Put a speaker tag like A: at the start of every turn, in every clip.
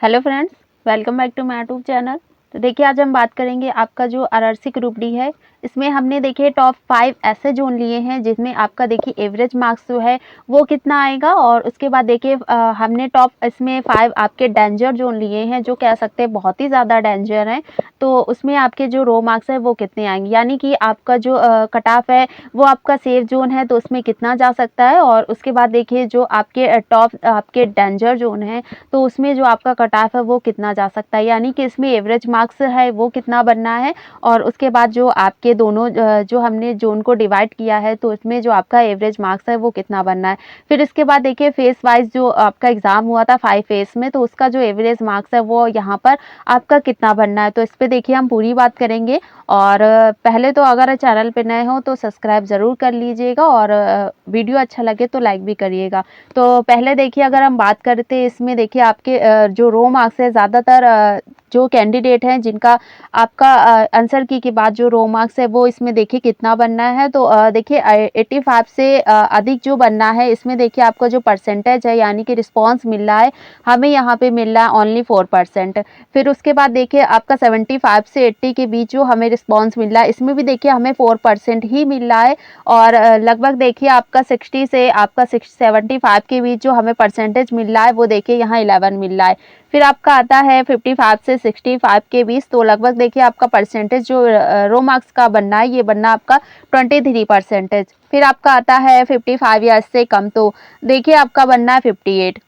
A: Hello friends, welcome back to my YouTube channel. तो देखिए आज हम बात करेंगे आपका जो आरआरसी ग्रुप डी है, इसमें हमने देखिए टॉप 5 ऐसे जोन लिए हैं जिसमें आपका देखिए एवरेज मार्क्स जो है वो कितना आएगा, और उसके बाद देखिए हमने टॉप इसमें 5 आपके डेंजर जोन लिए हैं जो कह सकते हैं बहुत ही ज़्यादा डेंजर हैं। तो उसमें आपके जो रो मार्क्स है वो कितने आएंगे, यानी कि आपका जो कट ऑफ है वो आपका सेफ जोन है तो उसमें कितना जा सकता है, और उसके बाद देखिए जो आपके टॉप आपके डेंजर जोन है तो उसमें जो आपका कट ऑफ है वो कितना जा सकता है, यानी कि इसमें एवरेज मार्क्स है वो कितना बनना है। और उसके बाद जो आपके दोनों जो हमने जोन को डिवाइड किया है तो इसमें जो आपका एवरेज मार्क्स है वो कितना बनना है। फिर इसके बाद देखिए फेस वाइज जो आपका एग्जाम हुआ था 5 फेस में, तो उसका जो एवरेज मार्क्स है वो यहाँ पर आपका कितना बनना है। तो इस पे देखिए हम पूरी बात करेंगे। और पहले तो अगर चैनल पे नए हो तो सब्सक्राइब ज़रूर कर लीजिएगा, और वीडियो अच्छा लगे तो लाइक भी करिएगा। तो पहले देखिए अगर हम बात करते हैं इसमें देखिए आपके जो रो मार्क्स है ज़्यादातर जो कैंडिडेट हैं जिनका आपका आंसर की के बाद जो रो मार्क्स है वो इसमें देखिए कितना बनना है। तो देखिए 85 से अधिक जो बनना है इसमें देखिए आपका जो परसेंटेज है यानी कि रिस्पांस मिल रहा है, हमें यहाँ पे मिल रहा है ओनली 4%। फिर उसके बाद देखिए आपका 75 से 80 के बीच जो हमें रिस्पांस मिल रहा है इसमें भी देखिए हमें 4% ही मिल रहा है। और लगभग देखिए आपका 60 से आपका 75 के बीच जो हमें परसेंटेज मिल रहा है वो देखिए यहाँ 11 मिल रहा है। फिर आपका आता है 55 से 65 के बीच, तो लगभग देखिए आपका परसेंटेज जो रो मार्क्स का बनना है ये बनना आपका 23%। फिर आपका आता है 55 या इससे कम, तो देखिए आपका बनना है 58।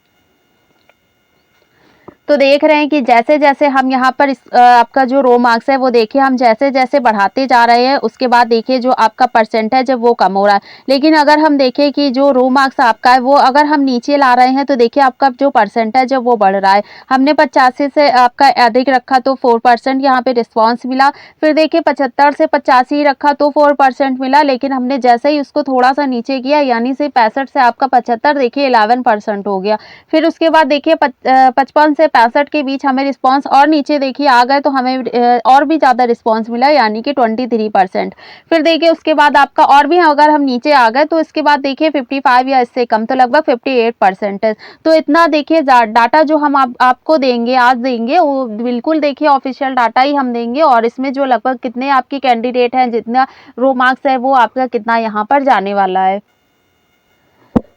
A: तो देख रहे हैं कि जैसे जैसे हम यहाँ पर आपका जो रो मार्क्स है वो देखिए हम जैसे जैसे बढ़ाते जा रहे हैं उसके बाद देखिए जो आपका परसेंटेज है वो कम हो रहा है। लेकिन अगर हम देखें कि जो रो मार्क्स आपका है वो अगर हम नीचे ला रहे हैं तो देखिए आपका जो परसेंटेज है वो बढ़ रहा है। हमने 85 से आपका अधिक रखा तो 4% यहाँ पे रिस्पॉन्स मिला। फिर देखिए 75 से 85 रखा तो 4% मिला, लेकिन हमने जैसे ही उसको थोड़ा सा नीचे किया यानी से 65 से आपका 75 देखिए 11% हो गया। फिर उसके बाद देखिए 55 से 65 के बीच हमें रिस्पांस और नीचे देखिए आ गए तो हमें और भी ज़्यादा रिस्पांस मिला यानी कि 23%। फिर देखिए उसके बाद आपका और भी अगर हम नीचे आ गए तो इसके बाद देखिए 55 या इससे कम तो लगभग 58%। तो इतना देखिए डाटा जो हम आपको देंगे आज देंगे वो बिल्कुल देखिए ऑफिशियल डाटा ही हम देंगे, और इसमें जो लगभग कितने आपके कैंडिडेट हैं जितना रो मार्क्स है वो आपका कितना यहाँ पर जाने वाला है।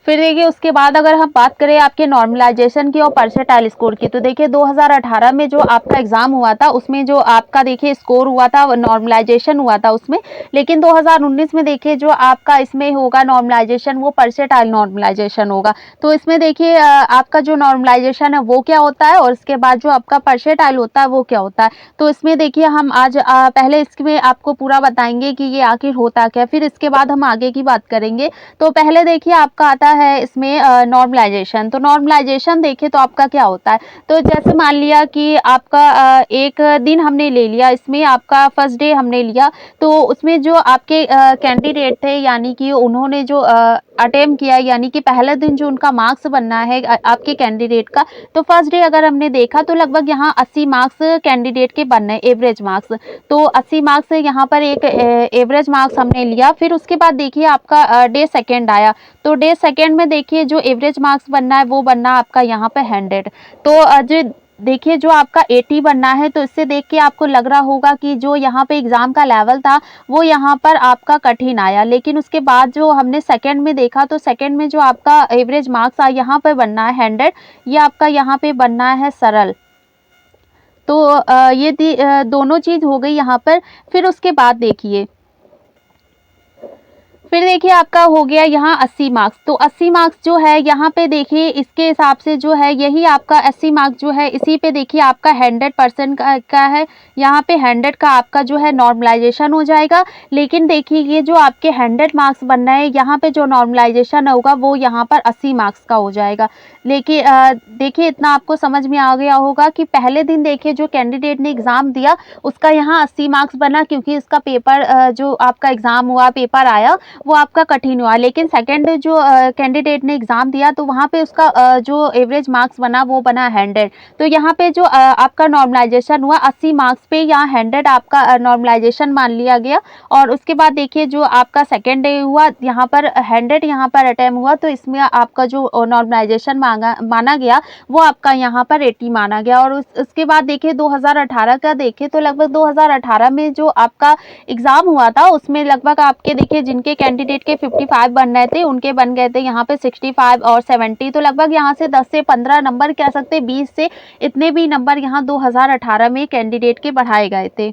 A: फिर देखिए उसके बाद अगर हम बात करें आपके नॉर्मलाइजेशन की और परसेंटाइल स्कोर की, तो देखिए 2018 में जो आपका एग्जाम हुआ था उसमें जो आपका देखिए स्कोर हुआ था नॉर्मलाइजेशन हुआ था उसमें, लेकिन 2019 में देखिए जो आपका इसमें होगा नॉर्मलाइजेशन वो परसेंटाइल नॉर्मलाइजेशन होगा। तो इसमें देखिए आपका जो नॉर्मलाइजेशन है वो क्या होता है और उसके बाद जो आपका परसेंटाइल होता है वो क्या होता है। तो इसमें देखिए हम आज पहले इसमें आपको पूरा बताएंगे कि ये आखिर होता क्या, फिर इसके बाद हम आगे की बात करेंगे। तो पहले देखिए आपका आता है इसमें नॉर्मलाइजेशन। तो नॉर्मलाइजेशन देखिए तो आपका क्या होता है, तो जैसे मान लिया कि आपका एक दिन हमने ले लिया, इसमें आपका फर्स्ट डे हमने लिया, तो उसमें जो आपके कैंडिडेट थे यानी कि उन्होंने जो अटेम्प्ट किया यानी कि पहले दिन जो उनका मार्क्स बनना है आपके कैंडिडेट का, तो फर्स्ट डे अगर हमने देखा तो लगभग यहाँ 80 मार्क्स कैंडिडेट के बनने एवरेज मार्क्स। तो 80 मार्क्स यहाँ पर एक एवरेज मार्क्स हमने लिया। फिर उसके बाद देखिए आपका डे सेकेंड आया, तो डे सेकेंड में देखिए जो एवरेज मार्क्स बनना है वो बनना आपका यहाँ पे 100। तो जो देखिए जो आपका 80 बनना है, तो इससे देख के आपको लग रहा होगा कि जो यहाँ पे एग्जाम का लेवल था वो यहाँ पर आपका कठिन आया, लेकिन उसके बाद जो हमने सेकंड में देखा तो सेकंड में जो आपका एवरेज मार्क्स आया यहाँ पे बनना है 100, ये आपका यहाँ पे बनना है सरल। तो ये दोनों चीज़ हो गई यहाँ पर। फिर उसके बाद देखिए फिर देखिए आपका हो गया यहाँ 80 मार्क्स। तो 80 मार्क्स जो है यहाँ पे देखिए इसके हिसाब से जो है यही आपका 80 मार्क्स जो है इसी पे देखिए आपका 100% का है, यहाँ पे 100 का आपका जो है नॉर्मलाइजेशन हो जाएगा। लेकिन देखिए ये जो आपके 100 मार्क्स बनना है यहाँ पे जो नॉर्मलाइजेशन होगा वो यहाँ पर 80 मार्क्स का हो जाएगा। लेकिन देखिए इतना आपको समझ में आ गया होगा कि पहले दिन देखिए जो कैंडिडेट ने एग्ज़ाम दिया उसका यहाँ 80 मार्क्स बना, क्योंकि इसका पेपर जो आपका एग्ज़ाम हुआ पेपर आया वो आपका कठिन हुआ। लेकिन सेकंड जो कैंडिडेट ने एग्ज़ाम दिया तो वहाँ पे उसका जो एवरेज मार्क्स बना वो बना 100। तो यहाँ पे जो आपका नॉर्मलाइज़ेशन हुआ 80 मार्क्स पे यहाँ 100 आपका नॉर्मलाइज़ेशन मान लिया गया। और उसके बाद देखिए जो आपका सेकंड डे हुआ यहाँ पर 100 यहाँ पर अटेम्प्ट हुआ, तो इसमें आपका जो नॉर्मलाइज़ेशन माना गया वो आपका यहाँ पर 80 माना गया। और उसके बाद देखिए 2018 का देखें तो लगभग 2018 में जो आपका एग्ज़ाम हुआ था उसमें लगभग आपके देखिए जिनके कैंडिडेट के 55 बन रहे थे उनके बन गए थे यहाँ पे 65 और 70। तो लगभग यहाँ से 10 से 15 नंबर कह सकते हैं, 20 से इतने भी नंबर यहाँ 2018 में कैंडिडेट के बढ़ाए गए थे।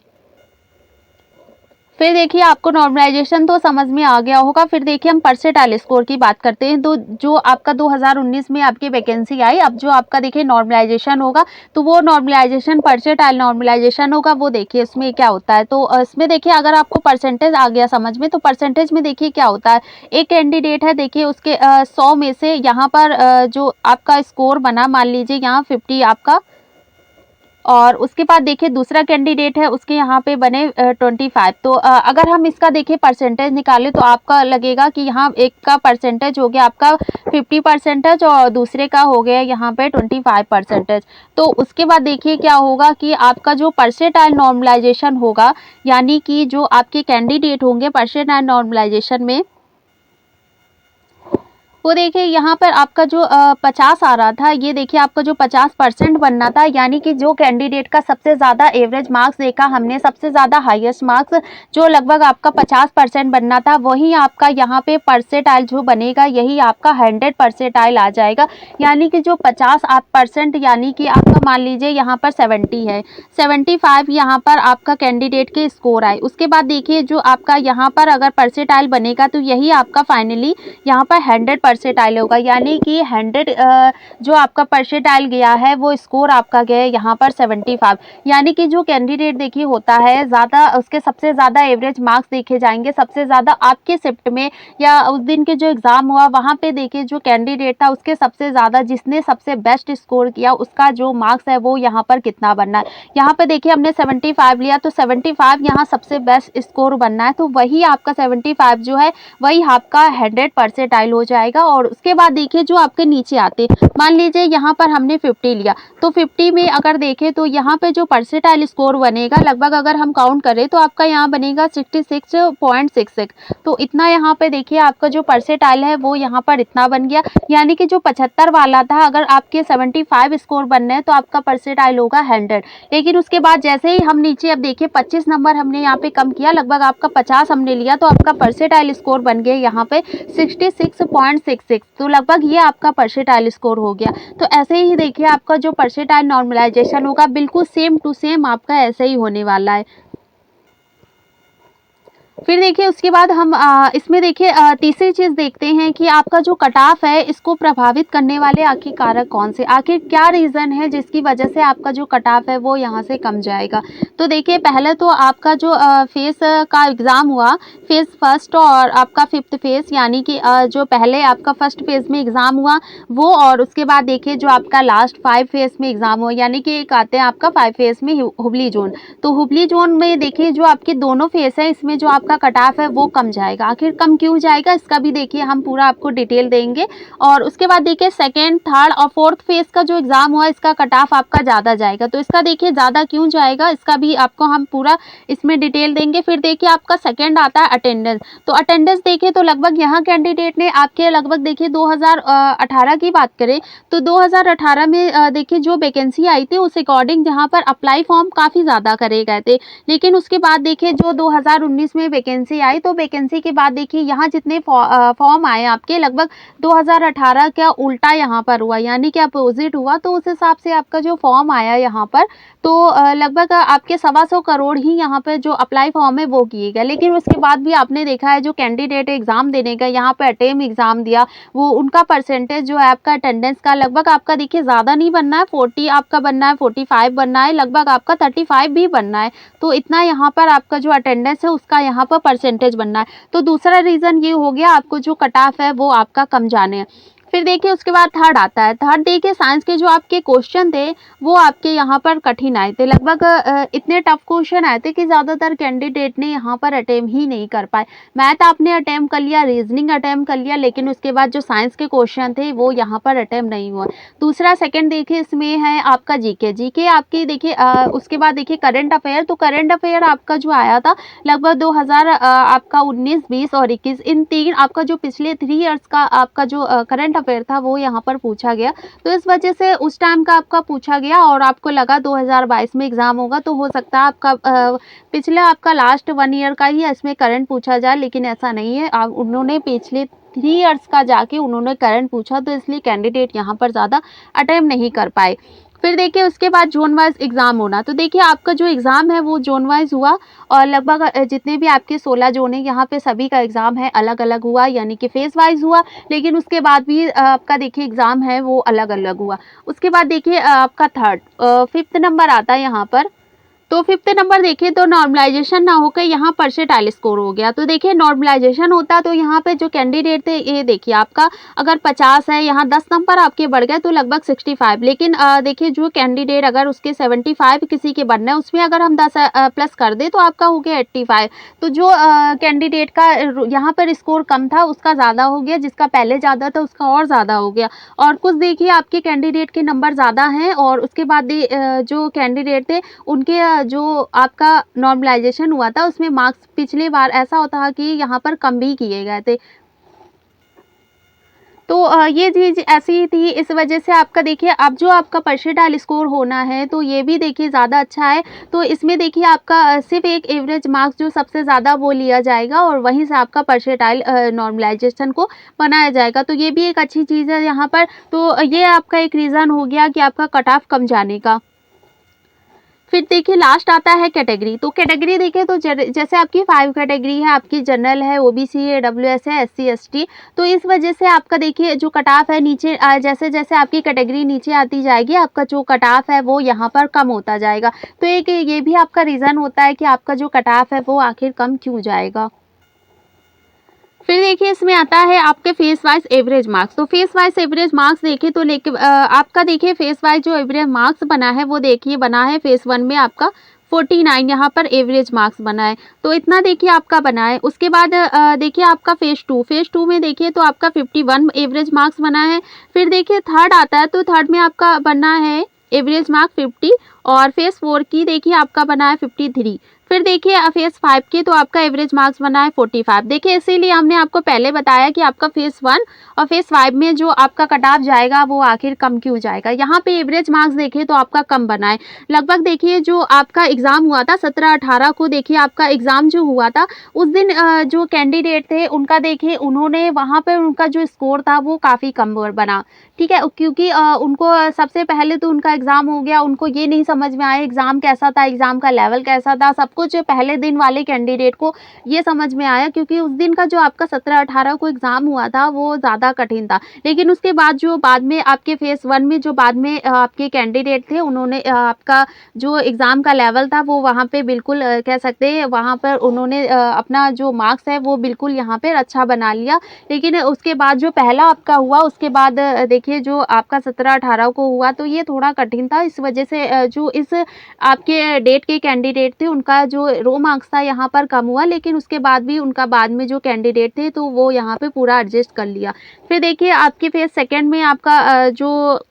A: फिर देखिए आपको नॉर्मलाइज़ेशन तो समझ में आ गया होगा। फिर देखिए हम परसेंटाइल स्कोर की बात करते हैं। तो जो आपका 2019 में आपकी वैकेंसी आई, अब जो आपका देखिए नॉर्मलाइज़ेशन होगा तो वो नॉर्मलाइज़ेशन परसेंटाइल नॉर्मलाइज़ेशन होगा, वो देखिए इसमें क्या होता है। तो इसमें देखिए अगर आपको परसेंटेज आ गया समझ में, तो परसेंटेज में देखिए क्या होता है। एक कैंडिडेट है देखिए उसके 100 में से यहाँ पर जो आपका स्कोर बना मान लीजिए यहाँ 50 आपका, और उसके बाद देखिए दूसरा कैंडिडेट है उसके यहाँ पे बने 25। तो अगर हम इसका देखिए परसेंटेज निकालें तो आपका लगेगा कि यहाँ एक का परसेंटेज हो गया आपका 50% और दूसरे का हो गया यहाँ पे 25%। तो उसके बाद देखिए क्या होगा कि आपका जो परसेंटाइल नॉर्मलाइजेशन होगा, यानी कि जो आपके कैंडिडेट होंगे परसेंटाइल नॉर्मलाइजेशन में, वो देखिए यहाँ पर आपका जो 50 आ रहा था, ये देखिए आपका जो 50% बनना था, यानी कि जो कैंडिडेट का सबसे ज़्यादा एवरेज मार्क्स देखा हमने, सबसे ज़्यादा हाईएस्ट मार्क्स जो लगभग आपका 50% बनना था, वही आपका यहाँ पे परसेंटाइल जो बनेगा यही आपका 100 परसेंटाइल आ जाएगा। यानी कि जो 50% यानी कि आपका मान लीजिए यहाँ पर 70 है, 75 यहाँ पर आपका कैंडिडेट के स्कोर आए। उसके बाद देखिए जो आपका यहाँ पर अगर परसेंटाइल बनेगा तो यही आपका फाइनली यहाँ पर 100 परसेंटाइल होगा। यानी कि 100 जो आपका परसेंटाइल गया है वो स्कोर आपका गया है यहाँ पर 75। यानी कि जो कैंडिडेट देखिए होता है ज़्यादा, उसके सबसे ज़्यादा एवरेज मार्क्स देखे जाएंगे, सबसे ज़्यादा आपके शिफ्ट में या उस दिन के जो एग्ज़ाम हुआ वहाँ पे देखिए जो कैंडिडेट था उसके सबसे ज़्यादा, जिसने सबसे बेस्ट स्कोर किया उसका जो मार्क्स है वो यहाँ पर कितना बनना है। यहाँ पे देखिए हमने 75 लिया तो 75 यहाँ सबसे बेस्ट स्कोर बनना है, तो वही आपका 75 जो है वही आपका 100 परसेंटाइल हो जाएगा। और उसके बाद देखिए जो आपके नीचे आते, मान लीजिए यहाँ पर हमने 50 लिया तो 50 में अगर देखें तो यहाँ पे जो परसेंटाइल स्कोर बनेगा लगभग अगर हम काउंट करें तो आपका यहाँ बनेगा 66.66। तो इतना यहाँ पे देखिए आपका जो परसेंटाइल है वो यहाँ पर इतना बन गया। यानी कि जो 75 वाला था अगर आपके 75 स्कोर बनने हैं तो आपका परसेंटाइल होगा 100। लेकिन उसके बाद जैसे ही हम नीचे अब देखिए 25 नंबर हमने यहाँ पे कम किया, लगभग आपका 50 हमने लिया तो आपका परसेंटाइल स्कोर बन गया यहाँ पे 66.66। तो लगभग ये आपका परसेंटाइल स्कोर हो गया। तो ऐसे ही देखिए आपका जो परसेंटाइल नॉर्मलाइजेशन होगा बिल्कुल सेम टू सेम आपका ऐसे ही होने वाला है। फिर देखिए उसके बाद हम इसमें देखिए तीसरी चीज़ देखते हैं कि आपका जो कट ऑफ है इसको प्रभावित करने वाले आखिर कारक कौन से, आखिर क्या रीज़न है जिसकी वजह से आपका जो कट ऑफ है वो यहाँ से कम जाएगा। तो देखिए पहले तो आपका जो फेज़ का एग्ज़ाम हुआ, फेज़ फर्स्ट और आपका फिफ्थ फेज़, यानी कि जो पहले आपका फर्स्ट फेज़ में एग्ज़ाम हुआ वो, और उसके बाद देखिए जो आपका लास्ट 5 फेज़ में एग्ज़ाम हुआ, यानी कि एक आते हैं आपका 5 फेज़ में हुबली जोन। तो हुबली जोन में देखिए जो आपके दोनों फेज़ हैं इसमें जो आपका कट ऑफ है वो कम जाएगा। आखिर कम क्यों जाएगा इसका भी देखिए हम पूरा आपको डिटेल देंगे। और उसके बाद देखिए सेकंड, थर्ड और फोर्थ फेज़ का जो एग्ज़ाम हुआ इसका कट ऑफ आपका ज़्यादा जाएगा। तो इसका देखिए ज़्यादा क्यों जाएगा इसका भी आपको हम पूरा इसमें डिटेल देंगे। फिर देखिए आपका सेकंड आता है अटेंडेंस। तो अटेंडेंस देखिए तो लगभग यहाँ कैंडिडेट ने आपके लगभग देखिए 2018 की बात करें तो 2018 में देखिए जो वैकेंसी आई थी उस अकॉर्डिंग जहाँ पर अप्लाई फॉर्म काफ़ी ज़्यादा करे गए थे। लेकिन उसके बाद देखिए जो 2019 में वैकेंसी आई तो वैकेंसी के बाद देखिए यहाँ जितने फॉर्म आए आपके लगभग 2018 का उल्टा यहाँ पर हुआ, यानी कि अपोजिट हुआ। तो उस हिसाब से आपका जो फॉर्म आया यहाँ पर तो लगभग आपके 125 करोड़ ही यहाँ पर जो अप्लाई फॉर्म है वो किए गए। लेकिन उसके बाद भी आपने देखा है जो कैंडिडेट एग्ज़ाम देने का यहाँ पे अटेम्प्ट एग्ज़ाम दिया वो उनका परसेंटेज जो है आपका अटेंडेंस का लगभग आपका देखिए ज़्यादा नहीं बनना है, 40 आपका बनना है, 45 बनना है, लगभग आपका 35 भी बनना है। तो इतना यहाँ पर आपका जो अटेंडेंस है उसका यहाँ पर परसेंटेज बनना है। तो दूसरा रीज़न ये हो गया आपको जो कट ऑफ है वो आपका कम जाने है। फिर देखिए उसके बाद थर्ड आता है। थर्ड देखिए साइंस के जो आपके क्वेश्चन थे वो आपके यहाँ पर कठिन आए थे। लगभग इतने टफ क्वेश्चन आए थे कि ज़्यादातर कैंडिडेट ने यहाँ पर अटेम्प्ट ही नहीं कर पाए। मैथ आपने अटेम्प्ट कर लिया, रीजनिंग अटेम्प्ट कर लिया, लेकिन उसके बाद जो साइंस के क्वेश्चन थे वो यहाँ पर अटेम्प्ट नहीं हुआ। दूसरा सेकंड देखिए इसमें है आपका जीके। जीके आपकी देखिए उसके बाद देखिए करंट अफेयर। तो करंट अफेयर आपका जो आया था लगभग 2000 आपका 19, 20 और 21 इन तीन आपका जो पिछले 3 इयर्स का आपका जो करंट अफेयर था वो यहाँ पर पूछा गया। तो इस वजह से उस टाइम का आपका पूछा गया और आपको लगा 2022 में एग्ज़ाम होगा तो हो सकता है आपका पिछले आपका लास्ट 1 ईयर का ही इसमें करंट पूछा जाए, लेकिन ऐसा नहीं है। उन्होंने पिछले 3 इयर्स का जाके उन्होंने करंट पूछा, तो इसलिए कैंडिडेट यहाँ पर ज़्यादा अटेम्प्ट नहीं कर पाए। फिर देखिए उसके बाद जोन वाइज एग्ज़ाम होना। तो देखिए आपका जो एग्ज़ाम है वो जोन वाइज हुआ और लगभग जितने भी आपके 16 जोन हैं यहाँ पे सभी का एग्ज़ाम है अलग-अलग हुआ, यानी कि फेज़ वाइज हुआ, लेकिन उसके बाद भी आपका देखिए एग्ज़ाम है वो अलग-अलग हुआ। उसके बाद देखिए आपका थर्ड 5th नंबर आता है यहाँ पर। तो 5th नंबर देखिए तो नॉर्मलाइजेशन ना होकर यहाँ परसेंटाइल स्कोर हो गया। तो देखिए नॉर्मलाइजेशन होता तो यहाँ पे जो कैंडिडेट थे ये देखिए आपका अगर 50 है, यहाँ 10 नंबर आपके बढ़ गए तो लगभग 65। लेकिन देखिए जो कैंडिडेट अगर उसके 75 किसी के बनना है उसमें अगर हम 10 प्लस कर दें तो आपका हो गया 85। तो जो कैंडिडेट का यहाँ पर स्कोर कम था उसका ज़्यादा हो गया, जिसका पहले ज़्यादा था उसका और ज़्यादा हो गया। और कुछ देखिए आपके कैंडिडेट के नंबर ज़्यादा हैं और उसके बाद जो कैंडिडेट थे उनके जो आपका नॉर्मलाइजेशन हुआ था उसमें मार्क्स पिछली बार ऐसा होता है कि यहाँ पर कम भी किए गए थे। तो ये चीज़ ऐसी थी, इस वजह से आपका देखिए अब जो आपका परसेंटाइल स्कोर होना है तो ये भी देखिए ज़्यादा अच्छा है। तो इसमें देखिए आपका सिर्फ एक एवरेज मार्क्स जो सबसे ज़्यादा वो लिया जाएगा और वहीं से आपका परसेंटाइल नॉर्मलाइजेशन को बनाया जाएगा। तो ये भी एक अच्छी चीज़ है यहाँ पर। तो ये आपका एक रीज़न हो गया कि आपका कट ऑफ कम जाने का। फिर देखिए लास्ट आता है कैटेगरी। तो कैटेगरी देखिए तो जैसे आपकी 5 कैटेगरी है, आपकी जनरल है, ओबीसी है, ईडब्ल्यूएस है, एससी एसटी। तो इस वजह से आपका देखिए जो कट ऑफ है नीचे जैसे जैसे आपकी कैटेगरी नीचे आती जाएगी आपका जो कट ऑफ है वो यहाँ पर कम होता जाएगा। तो एक ये भी आपका रीज़न होता है कि आपका जो कट ऑफ है वो आखिर कम क्यों जाएगा। फिर देखिए इसमें आता है आपके फेस वाइज एवरेज मार्क्स। तो फेस वाइज एवरेज मार्क्स देखिए तो आपका देखिए फेस वाइज जो एवरेज मार्क्स बना है वो देखिए बना है फेस 1 में आपका 49 यहाँ पर एवरेज मार्क्स बना है। तो इतना देखिए आपका बना है। उसके बाद देखिए आपका फेज 2 में देखिए तो आपका 51 एवरेज मार्क्स बना है। फिर देखिए थर्ड आता है तो थर्ड में आपका बना है एवरेज मार्क 50 और फेज 4 की देखिए आपका बना है 53। फिर देखिए फेज 5 की तो आपका एवरेज मार्क्स बना है 45। देखिए इसीलिए हमने आपको पहले बताया कि आपका फेज 1 और फेज 5 में जो आपका कट ऑफ जाएगा वो आखिर कम क्यों जाएगा। यहाँ पे एवरेज मार्क्स देखिए तो आपका कम बना है। लगभग देखिए जो आपका एग्ज़ाम हुआ था 17-18 को देखिए आपका एग्ज़ाम जो हुआ था उस दिन जो कैंडिडेट थे उनका देखिए उन्होंने वहाँ पर उनका जो स्कोर था वो काफ़ी कम बना। ठीक है, क्योंकि उनको सबसे पहले तो उनका एग्ज़ाम हो गया, उनको ये नहीं समझ में आया एग्ज़ाम कैसा था, एग्ज़ाम का लेवल कैसा था, सब कुछ पहले दिन वाले कैंडिडेट को ये समझ में आया क्योंकि उस दिन का जो आपका 17-18 को एग्ज़ाम हुआ था वो ज़्यादा कठिन था। लेकिन उसके बाद जो बाद में आपके फेज़ 1 में जो बाद में आपके कैंडिडेट थे उन्होंने आपका जो एग्ज़ाम का लेवल था वो वहाँ पे बिल्कुल कह सकते हैं वहाँ पर उन्होंने अपना जो मार्क्स है वो बिल्कुल यहाँ पर अच्छा बना लिया। लेकिन उसके बाद जो पहला आपका हुआ उसके बाद देखिए जो आपका 17-18 को हुआ तो ये थोड़ा कठिन था। इस वजह से जो इस आपके डेट के कैंडिडेट थे उनका जो रो मार्क्स था यहाँ पर कम हुआ, लेकिन उसके बाद भी उनका बाद में जो कैंडिडेट थे तो वो यहाँ पे पूरा एडजस्ट कर लिया। फिर देखिए आपके फेज सेकंड में आपका जो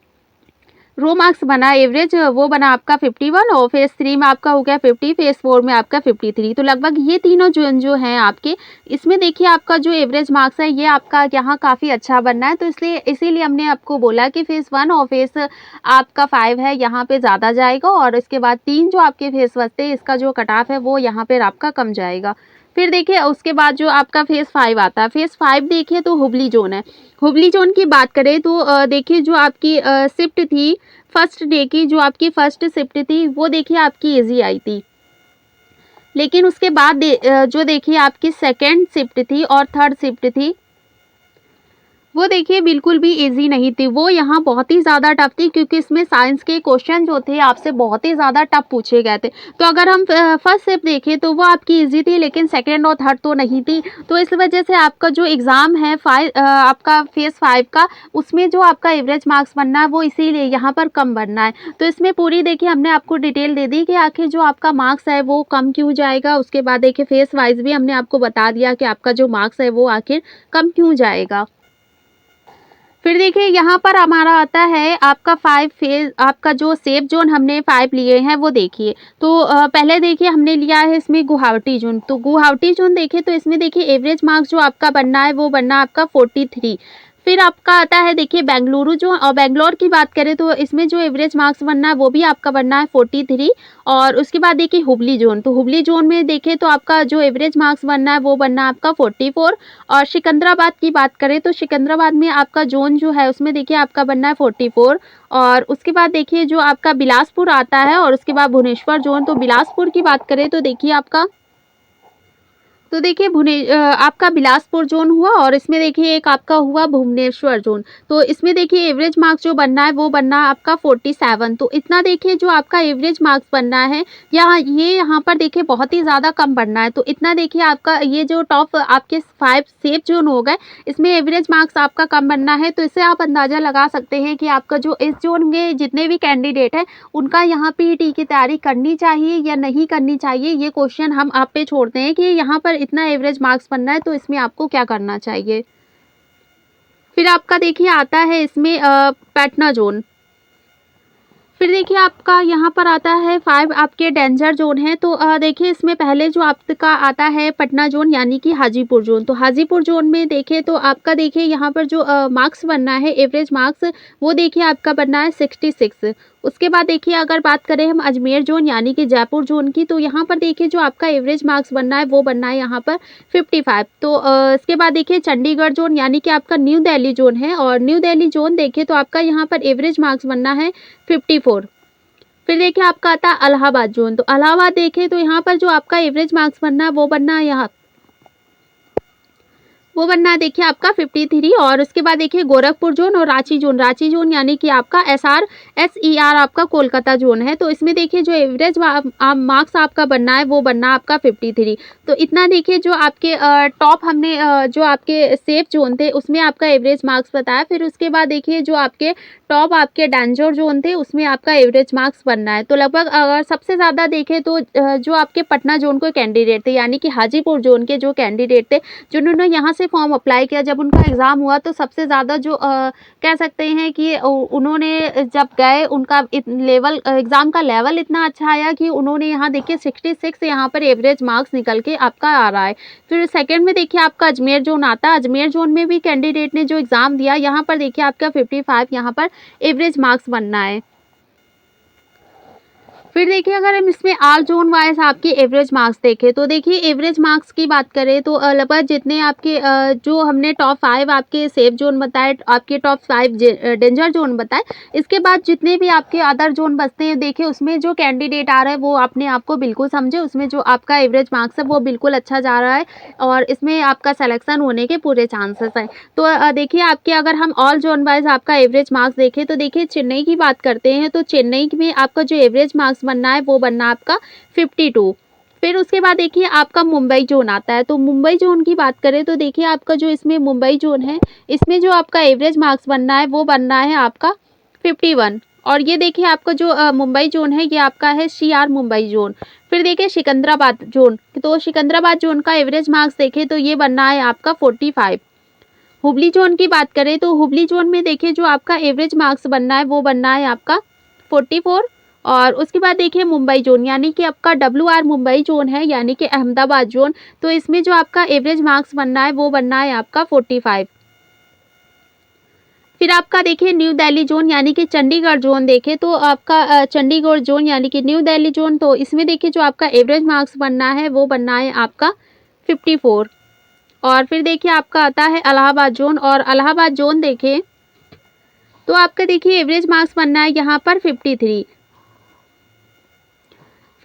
A: रो मार्क्स बना एवरेज वो बना आपका 51 और फेज 3 में आपका हो गया 50, फेज 4 में आपका 53। तो लगभग ये तीनों जो हैं आपके इसमें देखिए आपका जो एवरेज मार्क्स है ये आपका यहाँ काफ़ी अच्छा बनना है। तो इसीलिए हमने आपको बोला कि फेज 1 और फेज आपका 5 है यहाँ पे ज़्यादा जाएगा और इसके बाद 3 जो आपके फेज बचते हैं इसका जो कट ऑफ है वो यहाँ पर आपका कम जाएगा। फिर देखिए उसके बाद जो आपका फेज़ 5 आता है, फेज़ 5 देखिए तो हुबली जोन है। हुबली जोन की बात करें तो देखिए जो आपकी शिफ्ट थी फर्स्ट डे की, जो आपकी फर्स्ट शिफ्ट थी वो देखिए आपकी ईज़ी आई थी। लेकिन उसके बाद जो देखिए आपकी सेकंड शिफ्ट थी और थर्ड शिफ्ट थी वो देखिए बिल्कुल भी ईज़ी नहीं थी, वो यहाँ बहुत ही ज़्यादा टफ थी क्योंकि इसमें साइंस के क्वेश्चन जो थे आपसे बहुत ही ज़्यादा टफ पूछे गए थे। तो अगर हम फर्स्ट स्टेप देखें तो वो आपकी ईज़ी थी लेकिन सेकंड और थर्ड तो नहीं थी। तो इस वजह से आपका जो एग्ज़ाम है आपका फेज़ 5 का उसमें जो आपका एवरेज मार्क्स बनना है वो इसीलिए यहाँ पर कम बनना है। तो इसमें पूरी देखिए हमने आपको डिटेल दे दी कि आखिर जो आपका मार्क्स है वो कम क्यों जाएगा। उसके बाद देखिए फेज़ वाइज़ भी हमने आपको बता दिया कि आपका जो मार्क्स है वो आखिर कम क्यों जाएगा। फिर देखिए यहाँ पर हमारा आता है आपका 5 फेज़ आपका जो सेफ ज़ोन हमने 5 लिए हैं वो देखिए। तो पहले देखिए हमने लिया है इसमें गुवाहाटी ज़ोन। तो गुवाहाटी ज़ोन देखें तो इसमें देखिए एवरेज मार्क्स जो आपका बनना है वो बनना है आपका 43। फिर आपका आता है देखिए बेंगलुरु ज़ोन और बैंगलोर की बात करें तो इसमें जो एवरेज मार्क्स बनना है वो भी आपका बनना है 43 और उसके बाद देखिए हुबली ज़ोन। तो हुबली ज़ोन में देखें तो आपका जो एवरेज मार्क्स बनना है वो बनना है आपका 44 और सिकंदराबाद की बात करें तो सिकंदराबाद में आपका ज़ोन जो है उसमें देखिए आपका बनना है 44 और उसके बाद देखिए जो आपका बिलासपुर आता है और उसके बाद भुवनेश्वर ज़ोन। तो बिलासपुर की बात करें तो देखिए आपका बिलासपुर ज़ोन हुआ और इसमें देखिए एक आपका हुआ भुवनेश्वर ज़ोन। तो इसमें देखिए एवरेज मार्क्स जो बनना है वो बनना है आपका 47। तो इतना देखिए जो आपका एवरेज मार्क्स बनना है यहाँ पर देखिए बहुत ही ज़्यादा कम बनना है। तो इतना देखिए आपका ये जो टॉप आपके 5 सेफ ज़ोन हो गए इसमें एवरेज मार्क्स आपका कम बनना है। तो इससे आप अंदाज़ा लगा सकते हैं कि आपका जो इस ज़ोन में जितने भी कैंडिडेट हैं उनका यहाँ पीईटी की तैयारी करनी चाहिए या नहीं करनी चाहिए, ये क्वेश्चन हम आप पे छोड़ते हैं कि यहाँ पर इतना एवरेज मार्क्स बनना है तो इसमें आपको क्या करना चाहिए। फिर आपका देखिए आता है इसमें पटना ज़ोन। फिर देखिए आपका यहाँ पर आता है 5 आपके डेंजर ज़ोन है। तो देखिए इसमें पहले जो आपका आता है पटना ज़ोन यानी कि हाजीपुर ज़ोन। तो हाजीपुर ज़ोन में देखें तो आपका देखिए यहाँ पर जो मार्क्स बनना है एवरेज मार्क्स वो देखिए आपका बनना है 66। उसके बाद देखिए अगर बात करें हम अजमेर ज़ोन यानी कि जयपुर ज़ोन की तो यहाँ पर देखिए जो आपका एवरेज मार्क्स बनना है वो बनना है यहाँ पर 55। तो इसके बाद देखिए चंडीगढ़ ज़ोन यानी कि आपका न्यू दिल्ली ज़ोन है और न्यू दिल्ली ज़ोन देखिए तो आपका यहाँ पर एवरेज मार्क्स बनना है 54। फिर देखिए आपका आता है इलाहाबाद ज़ोन। तो इलाहाबाद देखें तो यहाँ पर जो आपका एवरेज मार्क्स बनना है वो बनना है देखिए आपका 53 और उसके बाद देखिए गोरखपुर ज़ोन और रांची ज़ोन यानी कि आपका SER आपका कोलकाता ज़ोन है। तो इसमें देखिए जो एवरेज मार्क्स आपका बनना है वो बनना है आपका 53। तो इतना देखिए जो आपके टॉप हमने जो आपके सेफ ज़ोन थे उसमें आपका एवरेज मार्क्स बताया। फिर उसके बाद देखिए जो आपके टॉप आपके डेंजर ज़ोन थे उसमें आपका एवरेज मार्क्स बनना है। तो लगभग अगर सबसे ज़्यादा देखें तो जो आपके पटना ज़ोन के कैंडिडेट थे यानी कि हाजीपुर ज़ोन के जो कैंडिडेट थे जिन्होंने यहाँ से फॉर्म अप्लाई किया जब उनका एग्ज़ाम हुआ तो सबसे ज़्यादा जो कह सकते हैं कि उन्होंने जब गए उनका लेवल एग्ज़ाम का लेवल इतना अच्छा आया कि उन्होंने यहाँ देखिए 66 यहाँ पर एवरेज मार्क्स निकल के आपका आ रहा है। फिर सेकंड में देखिए आपका अजमेर ज़ोन आता है। अजमेर ज़ोन में भी कैंडिडेट ने जो एग्ज़ाम दिया यहाँ पर देखिए आपका 55 यहाँ पर एवरेज मार्क्स बनना है। फिर देखिए अगर हम इसमें ऑल ज़ोन वाइज़ आपके एवरेज मार्क्स देखें तो देखिए एवरेज मार्क्स की बात करें तो लगभग जितने आपके जो हमने टॉप 5 आपके सेफ ज़ोन बताए, आपके टॉप 5 डेंजर ज़ोन बताए, इसके बाद जितने भी आपके अदर ज़ोन बचते हैं देखिए उसमें जो कैंडिडेट आ रहा है वो अपने आप को बिल्कुल समझे, उसमें जो आपका एवरेज मार्क्स है वो बिल्कुल अच्छा जा रहा है और इसमें आपका सिलेक्शन होने के पूरे चांसेस हैं। तो देखिए आपके अगर हम ऑल ज़ोन वाइज़ आपका एवरेज मार्क्स देखें तो देखिए चेन्नई की बात करते हैं तो चेन्नई में आपका जो एवरेज मार्क्स बनना है वो बनना आपका 52। फिर उसके बाद देखिए आपका मुंबई ज़ोन आता है। तो मुंबई ज़ोन की बात करें तो देखिए आपका जो इसमें मुंबई ज़ोन है इसमें जो आपका एवरेज मार्क्स बनना है वो बनना है आपका 51 और ये देखिए आपका जो मुंबई ज़ोन है ये आपका है CR मुंबई ज़ोन। फिर देखिए सिकंदराबाद ज़ोन। तो सिकंदराबाद ज़ोन का एवरेज मार्क्स देखें तो ये बनना है आपका 45। हुबली ज़ोन की बात करें तो हुबली ज़ोन में देखिए जो आपका एवरेज मार्क्स बनना है वो बनना है आपका 44 और उसके बाद देखिए मुंबई ज़ोन यानी कि आपका WR मुंबई ज़ोन है यानी कि अहमदाबाद ज़ोन। तो इसमें जो आपका एवरेज मार्क्स बनना है वो बनना है आपका 45। फिर आपका देखिए न्यू दिल्ली ज़ोन यानी कि चंडीगढ़ ज़ोन देखें तो आपका चंडीगढ़ ज़ोन यानी कि न्यू दिल्ली ज़ोन। तो इसमें देखिए जो आपका एवरेज मार्क्स बनना है वो बनना है आपका 54 और फिर देखिए आपका आता है इलाहाबाद ज़ोन और इलाहाबाद ज़ोन देखें तो आपका देखिए एवरेज मार्क्स बनना है यहाँ पर 53।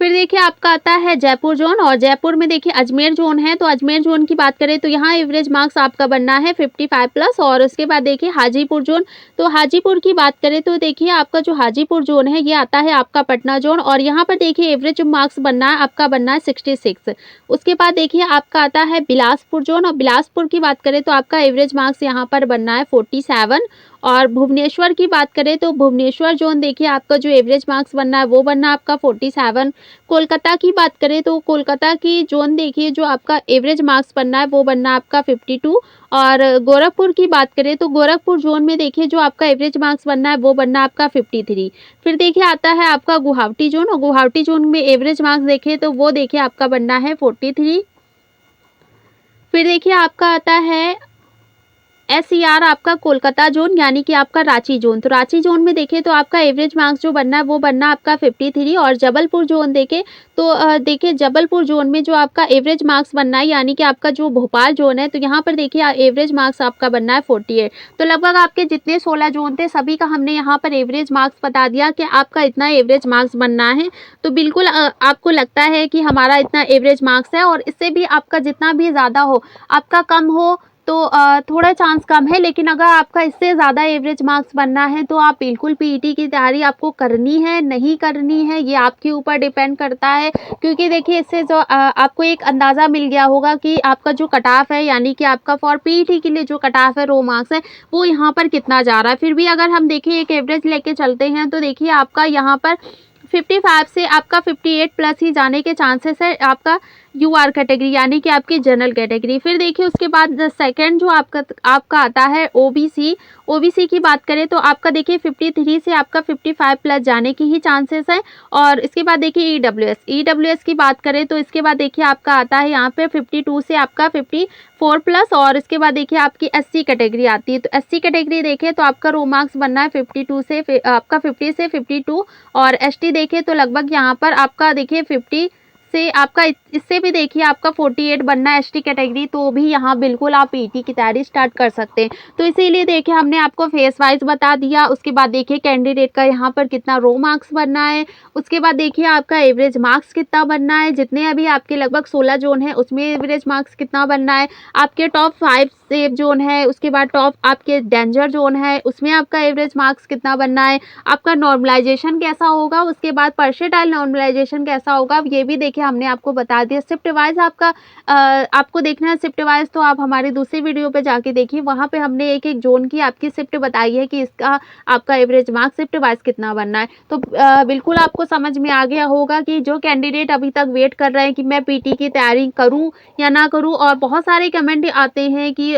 A: फिर देखिए आपका आता है जयपुर जोन, और जयपुर में देखिए अजमेर जोन है। तो अजमेर जोन की बात करें तो यहाँ एवरेज मार्क्स आपका बनना है 55 प्लस। और उसके बाद देखिए हाजीपुर जोन, तो हाजीपुर की बात करें तो देखिए आपका जो हाजीपुर जोन है ये आता है आपका पटना जोन, और यहाँ पर देखिए एवरेज मार्क्स बनना है आपका बनना है 66। उसके बाद देखिए आपका आता है बिलासपुर जोन, और बिलासपुर की बात करें तो आपका एवरेज मार्क्स यहाँ पर बनना है 47। और भुवनेश्वर की बात करें तो भुवनेश्वर जोन देखिए आपका जो एवरेज मार्क्स बनना है वो बनना है आपका 47। कोलकाता की बात करें तो कोलकाता की जोन देखिए जो आपका एवरेज मार्क्स बनना है वो बनना है आपका 52। और गोरखपुर की बात करें तो गोरखपुर जोन में देखिए जो आपका एवरेज मार्क्स बनना है वो बनना है आपका 53। फिर देखिए आता है आपका गुवाहाटी जोन, और गुवाहाटी जोन में एवरेज मार्क्स देखिए तो वो देखिए आपका बनना है 43। फिर देखिए आपका आता है SER आपका कोलकाता जोन यानी कि आपका रांची जोन। तो रांची जोन में देखें तो आपका एवरेज मार्क्स जो बनना है वो बनना आपका 53। और जबलपुर जोन देखें तो देखिए जबलपुर जोन में जो आपका एवरेज मार्क्स बनना है यानी कि आपका जो भोपाल जोन है तो यहाँ पर देखिए एवरेज मार्क्स आपका बनना है 48। तो लगभग आपके जितने 16 जोन थे सभी का हमने यहाँ पर एवरेज मार्क्स बता दिया कि आपका इतना एवरेज मार्क्स बनना है। तो बिल्कुल आपको लगता है कि हमारा इतना एवरेज मार्क्स है, और इससे भी आपका जितना भी ज़्यादा हो आपका कम हो तो थोड़ा चांस कम है, लेकिन अगर आपका इससे ज़्यादा एवरेज मार्क्स बनना है तो आप बिल्कुल पीईटी की तैयारी आपको करनी है नहीं करनी है ये आपके ऊपर डिपेंड करता है। क्योंकि देखिए इससे जो आपको एक अंदाज़ा मिल गया होगा कि आपका जो कट ऑफ है यानी कि आपका फॉर पीईटी के लिए जो कट ऑफ है रो मार्क्स है वो यहाँ पर कितना जा रहा है। फिर भी अगर हम देखिए एक एवरेज लेके चलते हैं तो देखिए आपका यहाँ पर 55 से आपका 58 प्लस ही जाने के चांसेस है आपका यूआर कैटेगरी यानी कि आपकी जनरल कैटेगरी। फिर देखिए उसके बाद सेकंड जो आपका आता है ओबीसी। ओबीसी की बात करें तो आपका देखिए 53 से आपका 55 प्लस जाने की ही चांसेस है। और इसके बाद देखिए ईडब्ल्यूएस की बात करें तो इसके बाद देखिए आपका आता है यहाँ पे 52 से आपका 54 प्लस। और इसके बाद देखिए आपकी एससी कैटेगरी आती है। तो एससी कैटेगरी देखें तो आपका रो मार्क्स बनना है 52 से आपका 50 से 52। और एसटी देखें तो लगभग यहाँ पर आपका देखिए 50 से आपका इससे भी देखिए आपका 48 बनना है एसटी कैटेगरी। तो भी यहाँ बिल्कुल आप पीटी की तैयारी स्टार्ट कर सकते हैं। तो इसीलिए देखिए हमने आपको फेस वाइज बता दिया। उसके बाद देखिए कैंडिडेट का यहाँ पर कितना रो मार्क्स बनना है, उसके बाद देखिए आपका एवरेज मार्क्स कितना बनना है, जितने अभी आपके लगभग 16 जोन है उसमें एवरेज मार्क्स कितना बनना है, आपके टॉप 5 सेफ जोन है, उसके बाद टॉप आपके डेंजर जोन है उसमें आपका एवरेज मार्क्स कितना बनना है, आपका नॉर्मलाइजेशन कैसा होगा, उसके बाद परसेंटाइल नॉर्मलाइजेशन कैसा होगा ये भी देखिए हमने आपको बता दिया। शिफ्ट वाइज आपको देखना है शिफ्ट वाइज तो आप हमारी दूसरी वीडियो पे जाके देखिए, वहाँ पे हमने एक एक जोन की आपकी शिफ्ट बताई है कि इसका आपका एवरेज मार्क्स शिफ्ट वाइज कितना बनना है। तो बिल्कुल आपको समझ में आ गया होगा कि जो कैंडिडेट अभी तक वेट कर रहे हैं कि मैं पीटी की तैयारी करूं या ना करूं, और बहुत सारे कमेंट आते हैं कि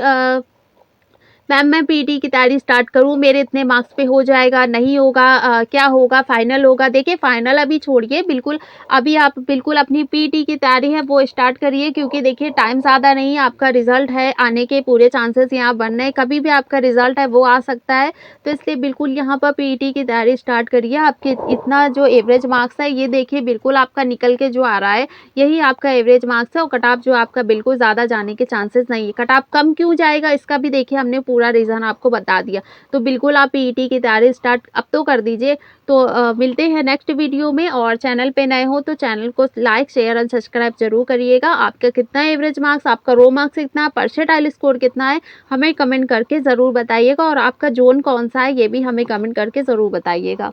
A: मैम मैं पीटी की तैयारी स्टार्ट करूं, मेरे इतने मार्क्स पे हो जाएगा नहीं होगा, क्या होगा फाइनल होगा। देखिए फाइनल अभी छोड़िए, बिल्कुल अभी आप बिल्कुल अपनी पीटी की तैयारी है वो स्टार्ट करिए। क्योंकि देखिए टाइम ज़्यादा नहीं है, आपका रिजल्ट है आने के पूरे चांसेस यहाँ बन रहे हैं, कभी भी आपका रिजल्ट है वो आ सकता है। तो इसलिए बिल्कुल यहाँ पर पीटी की तैयारी स्टार्ट करिए। आपके इतना जो एवरेज मार्क्स है ये देखिए बिल्कुल आपका निकल के जो आ रहा है यही आपका एवरेज मार्क्स है, और कट ऑफ जो आपका बिल्कुल ज़्यादा जाने के चांसेस नहीं है। कट ऑफ कम क्यों जाएगा इसका भी देखिए हमने पूरा रीज़न आपको बता दिया। तो बिल्कुल आप पीईटी की तैयारी स्टार्ट अब तो कर दीजिए। तो मिलते हैं नेक्स्ट वीडियो में, और चैनल पे नए हो तो चैनल को लाइक शेयर और सब्सक्राइब जरूर करिएगा। आपका कितना एवरेज मार्क्स, आपका रो मार्क्स कितना, परसेंटाइल स्कोर कितना है हमें कमेंट करके ज़रूर बताइएगा, और आपका जोन कौन सा है ये भी हमें कमेंट करके ज़रूर बताइएगा।